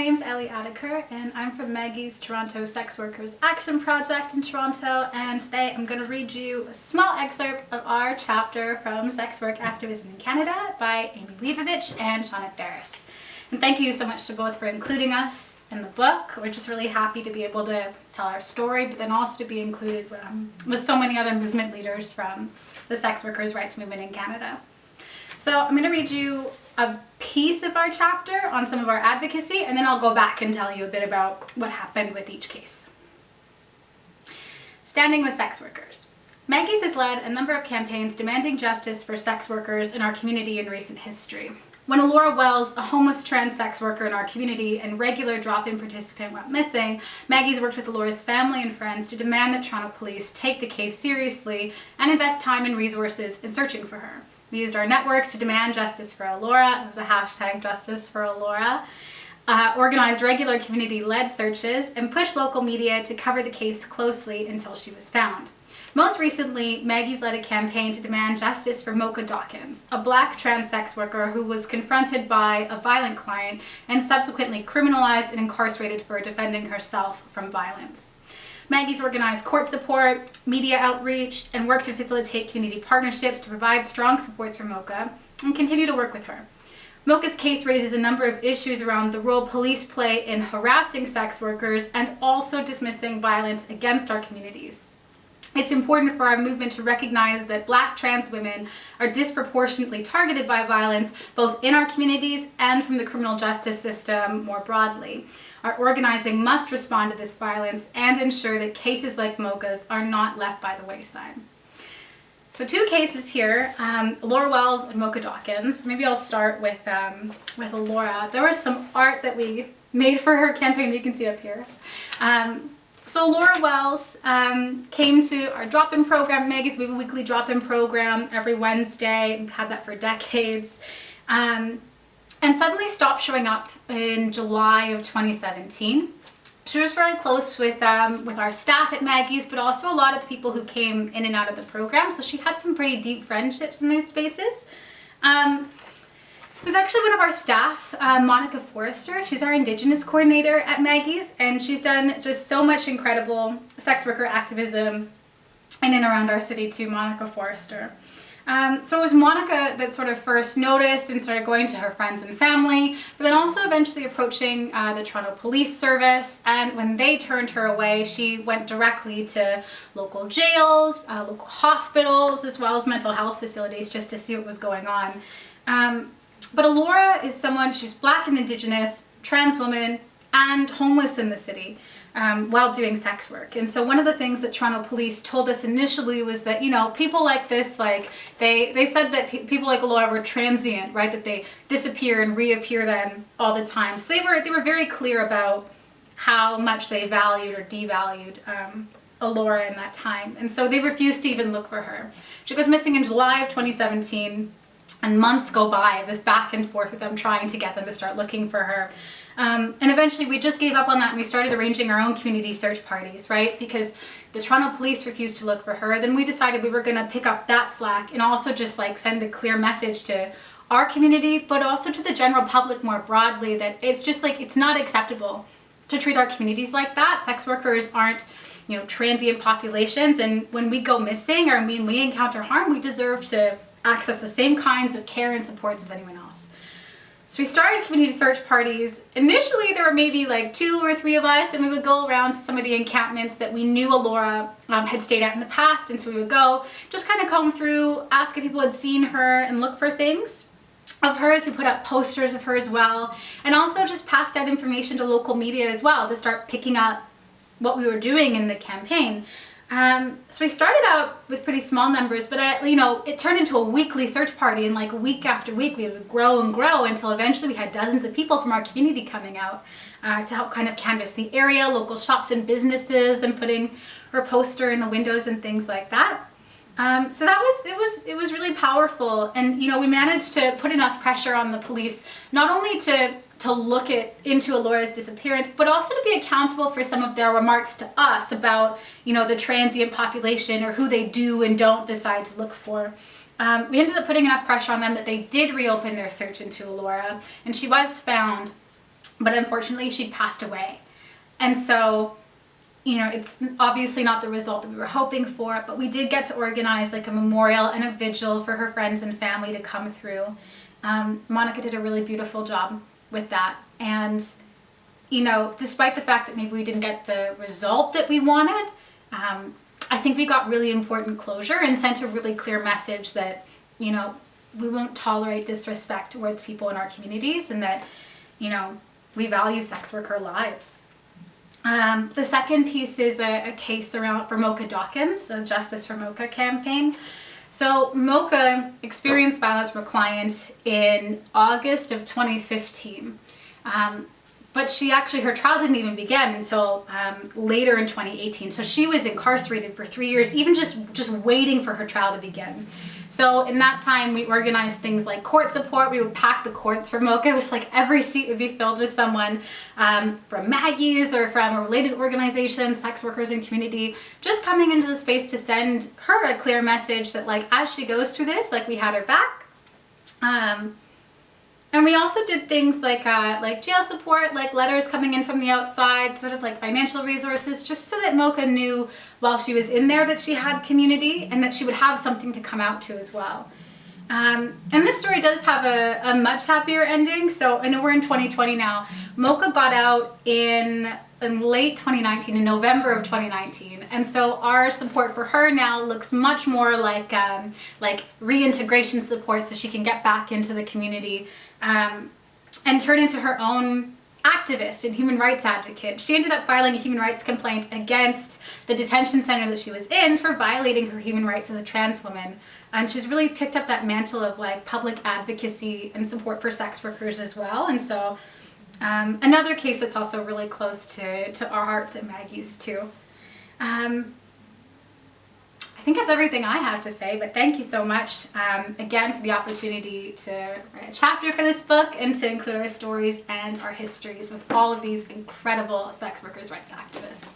name's Ellie and I'm from Maggie's Toronto Sex Workers Action Project in Toronto, and today I'm going to read you a small excerpt of our chapter from Sex Work Activism in Canada by Amy Lebovitch and Shawna Ferris. And thank you so much to both for including us in the book. We're just really happy to be able to tell our story, but then also to be included with so many other movement leaders from the sex workers' rights movement in Canada. So I'm going to read you a piece of our chapter on some of our advocacy, and then I'll go back and tell you a bit about what happened with each case. Standing with sex workers. Maggie's has led a number of campaigns demanding justice for sex workers in our community in recent history. When Laura Wells, a homeless trans sex worker in our community and regular drop-in participant, went missing, Maggie's worked with Laura's family and friends to demand that Toronto police take the case seriously and invest time and resources in searching for her. We used our networks to demand justice for Laura. It was a hashtag justice for Laura. Organized regular community-led searches and pushed local media to cover the case closely until she was found. Most recently, Maggie's led a campaign to demand justice for Mocha Dawkins, a black trans sex worker who was confronted by a violent client and subsequently criminalized and incarcerated for defending herself from violence. Maggie's organized court support, media outreach, and worked to facilitate community partnerships to provide strong supports for Mocha and continue to work with her. Mocha's case raises a number of issues around the role police play in harassing sex workers and also dismissing violence against our communities. It's important for our movement to recognize that Black trans women are disproportionately targeted by violence, both in our communities and from the criminal justice system more broadly. Our organizing must respond to this violence and ensure that cases like Mocha's are not left by the wayside. So two cases here, Laura Wells and Mocha Dawkins. Maybe I'll start with Laura. There was some art that we made for her campaign, you can see up here. So Laura Wells came to our drop-in program, Maggie's. We have a weekly drop-in program every Wednesday. We've had that for decades. And suddenly stopped showing up in July of 2017. She was really close with our staff at Maggie's, but also a lot of the people who came in and out of the program. So she had some pretty deep friendships in those spaces. It was actually one of our staff, Monica Forrester. She's our Indigenous coordinator at Maggie's, and she's done just so much incredible sex worker activism in and around our city too, Monica Forrester. So it was Monica that sort of first noticed and started going to her friends and family, but then also eventually approaching the Toronto Police Service, and when they turned her away, she went directly to local jails, local hospitals, as well as mental health facilities just to see what was going on. But Laura is someone, she's Black and Indigenous, trans woman, and homeless in the city while doing sex work. And so one of the things that Toronto Police told us initially was that, you know, people like this, like, they said that people like Laura were transient, right? That they disappear and reappear then all the time. So they were very clear about how much they valued or devalued Laura in that time. And so they refused to even look for her. She goes missing in July of 2017. And months go by of this back and forth with them trying to get them to start looking for her. And eventually we just gave up on that and we started arranging our own community search parties, right? Because the Toronto Police refused to look for her. Then we decided we were going to pick up that slack and also just like send a clear message to our community, but also to the general public more broadly, that it's just like, it's not acceptable to treat our communities like that. Sex workers aren't, you know, transient populations. And when we go missing or when we encounter harm, we deserve to access the same kinds of care and supports as anyone else. So we started community search parties. Initially there were maybe like 2 or 3 of us, and we would go around to some of the encampments that we knew Laura had stayed at in the past, and so we would go, just kind of comb through, ask if people had seen her and look for things of hers. We put up posters of her as well, and also just passed out information to local media as well to start picking up what we were doing in the campaign. So we started out with pretty small numbers, but you know, it turned into a weekly search party, and like week after week we would grow and grow until eventually we had dozens of people from our community coming out to help kind of canvass the area, local shops and businesses, and putting her poster in the windows and things like that. So it was really powerful, and you know, we managed to put enough pressure on the police not only to look into Laura's disappearance, but also to be accountable for some of their remarks to us about, you know, the transient population or who they do and don't decide to look for. We ended up putting enough pressure on them that they did reopen their search into Laura, and she was found but unfortunately she passed away. And so, you know, it's obviously not the result that we were hoping for, but we did get to organize like a memorial and a vigil for her friends and family to come through. Monica did a really beautiful job with that. And, you know, despite the fact that maybe we didn't get the result that we wanted, I think we got really important closure and sent a really clear message that, you know, we won't tolerate disrespect towards people in our communities, and that, you know, we value sex worker lives. The second piece is a case around for Mocha Dawkins, the Justice for Mocha campaign. So Mocha experienced violence from a client in August of 2015. But her trial didn't even begin until later in 2018. So she was incarcerated for 3 years, even just waiting for her trial to begin. So in that time, we organized things like court support. We would pack the courts for Mocha. It was like every seat would be filled with someone from Maggie's or from a related organization, sex workers and community, just coming into the space to send her a clear message that, like, as she goes through this, like, we had her back. And we also did things like jail support, like letters coming in from the outside, sort of like financial resources, just so that Mocha knew while she was in there that she had community and that she would have something to come out to as well. And this story does have a much happier ending. So I know we're in 2020 now. Mocha got out in late 2019, in November of 2019. And so our support for her now looks much more like reintegration support, so she can get back into the community and turn into her own activist and human rights advocate. She ended up filing a human rights complaint against the detention center that she was in for violating her human rights as a trans woman. And she's really picked up that mantle of like public advocacy and support for sex workers as well. And so another case that's also really close to our hearts at Maggie's too. I think that's everything I have to say, but thank you so much again for the opportunity to write a chapter for this book and to include our stories and our histories with all of these incredible sex workers' rights activists.